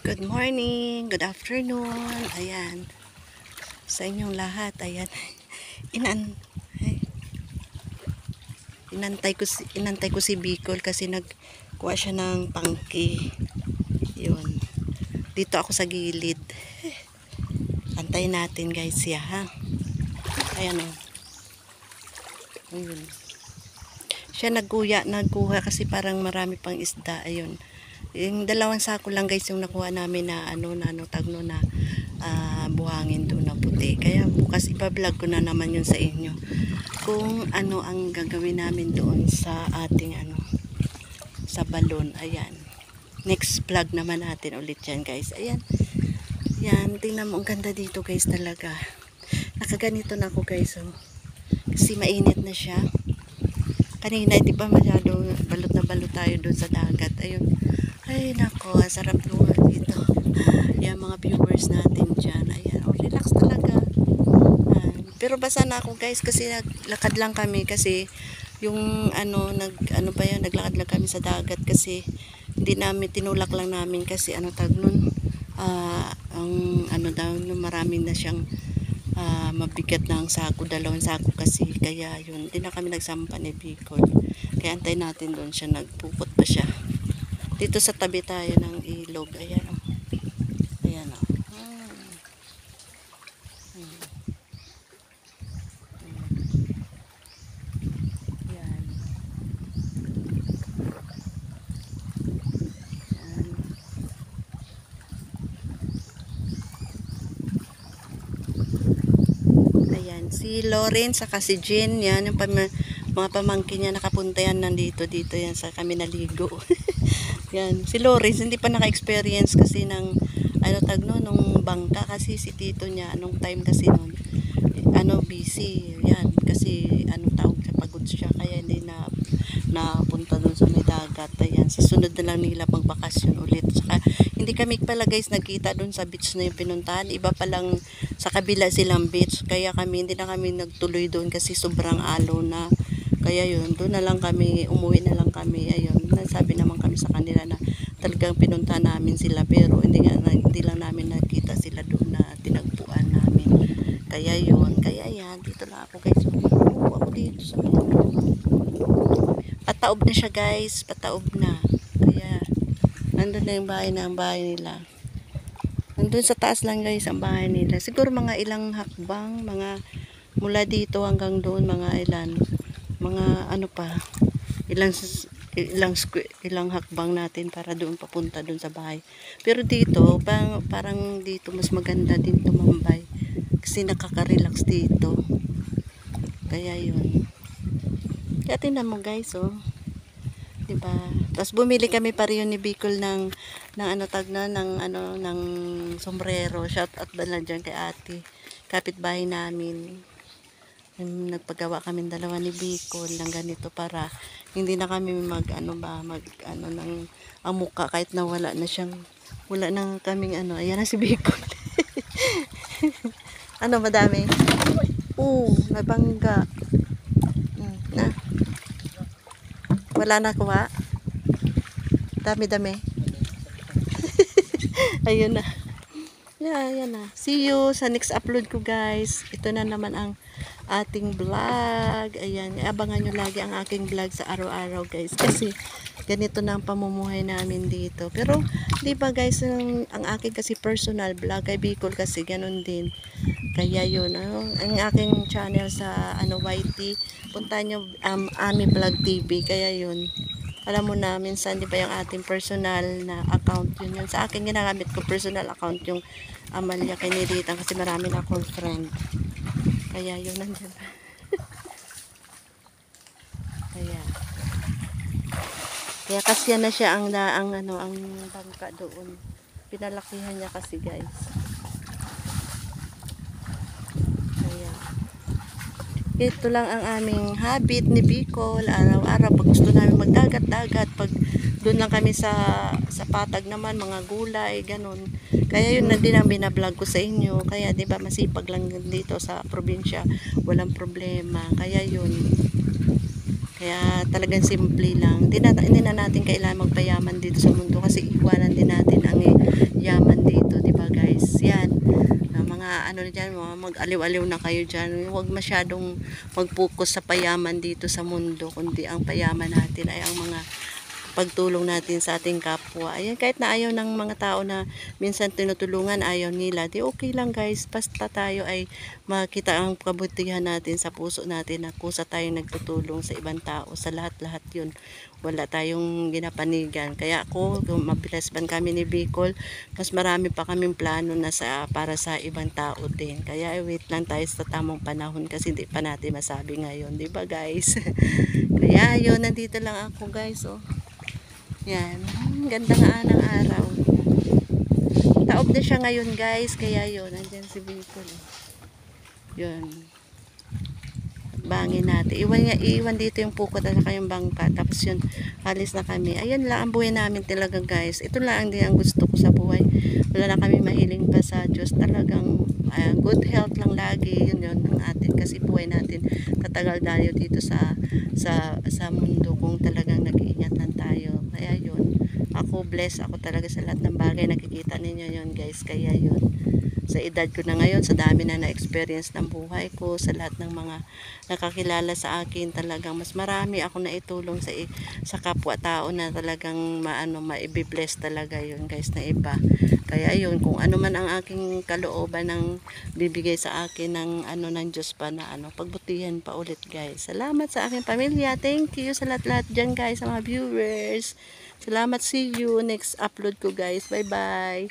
Good morning, good afternoon. Ayan, sa inyong lahat. Ayan, inan ay, inantay ko si Bicol kasi nagkuha siya ng pangki. Yun. Dito ako sa gilid. Antayin natin guys siya ha. Ayan o. Ayun. Siya nagkuha kasi parang marami pang isda. Ayun. Yung dalawang sako lang guys yung nakuha namin na buhangin doon na puti. Kaya bukas ipa-vlog ko na naman yun sa inyo. Kung ano ang gagawin namin doon sa ating sa balon. Ayan. Next vlog naman natin ulit yan guys. Ayan. Yan. Tingnan mo ang ganda dito guys talaga. Nakaganito na ako guys. Oh. Kasi mainit na siya. Kanina hindi pa masyado balot na balot tayo doon sa dagat. Ayun. Ay nako, sarap lugar dito. Yan mga viewers natin dyan. Ayan, oh, relax talaga. Pero basa na ako guys kasi naglakad lang kami kasi yung naglakad lang kami sa dagat kasi hindi namin tinulak lang namin kasi marami na siyang mabigat ng sako, dalawang sako kasi kaya yun, hindi na kami nagsampa ni Bicol. Kaya antay natin doon siya, nagpupot pa siya. Dito sa tabi tayo ng ilog. Ayan o. Ayan o. Ayan. Ayan. Si Lauren saka si Jean. Yan. Yung mga pamangkin niya nakapunta yan nandito. Dito yan sa kami naligo. Yan. Si Lauren hindi pa naka-experience kasi ng nung bangka kasi si tito niya anong time kasi noon busy yan kasi tawag sa pagod siya kaya hindi na napunta doon sa may dagat. Ayan, sa sunod na lang nila magbakasyon ulit. Saka hindi kami pala guys nagkita doon sa beach na yung pinuntahan, iba palang sa kabila silang beach, kaya hindi na kami nagtuloy doon kasi sobrang alo na. Kaya yun, doon na lang kami, umuwi na lang kami. Ayun, nasabi naman kami sa kanila na talagang pinunta namin sila pero hindi lang namin nakita sila doon na tinagpuan namin. Kaya yun, kaya yan, dito na ako guys. Ako dito sa pataob na siya guys, pataob na. Kaya, nandun na yung bahay nila. Nandun sa taas lang guys ang bahay nila. Siguro mga ilang hakbang, mula dito hanggang doon, ilang hakbang natin para doon papunta doon sa bahay. Pero dito parang dito mas maganda din tumambay kasi nakaka-relax dito. Kaya yun. Kaya tingnan mo guys oh. Diba? Tapos bumili kami pa rin ni Bicol ng sombrero. Shout out na dyan kay ate. Kapitbahay namin. Nagpagawa kami dalawa ni Bicol ng ganito para hindi na kami ang mukha kahit na wala na kaming ayan na si Bicol. Madami? May bangga. Na. Wala na kuha. Dami. Ayun na. Yeah, ayan na. See you sa next upload ko guys. Ito na naman ang ating vlog. Ayan, abangan nyo lagi ang aking vlog sa araw-araw guys. Kasi ganito na ang pamumuhay namin dito. Pero, di ba guys, ang aking kasi personal vlog kay Bicol kasi ganun din. Kaya yun, ang aking channel sa YT, punta nyo Ami Vlog TV. Kaya yun, alam mo na, minsan di ba yung ating personal na account yun. Sa akin ginagamit ko personal account yung Amalia Kiniritan kasi marami na akong friend. Kaya yun nandyan. Kaya kasi na siya ang bangka doon. Pinalakihan niya kasi guys. Kaya ito lang ang aming habit ni Bicol. Araw-araw pag gusto namin magdagat-dagat, pag doon lang kami sa patag naman, mga gulay, ganun. Kaya yun na din ang binablog ko sa inyo. Kaya diba masipag lang dito sa probinsya, walang problema. Kaya yun. Kaya talagang simple lang. Hindi na natin kailangan magpayaman dito sa mundo kasi iwanan din natin ang yaman mga ano dyan, mga mag-aliw-aliw na kayo dyan. Huwag masyadong mag-focus sa payaman dito sa mundo, kundi ang payaman natin ay ang mga pagtulong natin sa ating kapwa. Ayan, kahit na ayaw ng mga tao na minsan tinutulungan, ayaw nila, di okay lang guys, basta tayo ay makita ang kabutihan natin sa puso natin na kusa tayong nagtutulong sa ibang tao, sa lahat-lahat yun. Wala tayong ginapanigan. Kaya ako, mabilas ban kami ni Bicol, mas marami pa kaming plano na para sa ibang tao din. Kaya wait lang tayo sa tamang panahon kasi hindi pa natin masabi ngayon, di ba guys? Kaya yun, nandito lang ako guys, oh. Yan, ganda nga ng araw. Taob na siya ngayon guys, kaya yun, nandyan si Bicol. Yun. Bangin natin. Iwan dito yung pukot at saka yung bangka. Tapos yun, alis na kami. Ayun lang ang buhay namin talaga guys. Ito lang din ang gusto ko sa buhay. Wala na kami mahiling pa sa Diyos. Talagang good health lang lagi. Yun ang atin. Kasi buhay natin tatagal tayo dito sa mundo kung talagang nag-iingat lang tayo. Kaya yun. Ako blessed ako talaga sa lahat ng bagay. Nakikita ninyo yun guys. Kaya yun. Sa edad ko na ngayon, sa dami na na-experience ng buhay ko, sa lahat ng mga nakakilala sa akin, talagang mas marami ako na itulong sa kapwa-tao na talagang maibibless talaga yun guys na iba. Kaya yun, kung ano man ang aking kalooban ng bibigay sa akin ng Diyos pa na pagbutihan pa ulit guys. Salamat sa aking pamilya. Thank you sa lahat-lahat dyan guys, sa mga viewers. Salamat, see you next upload ko guys. Bye bye.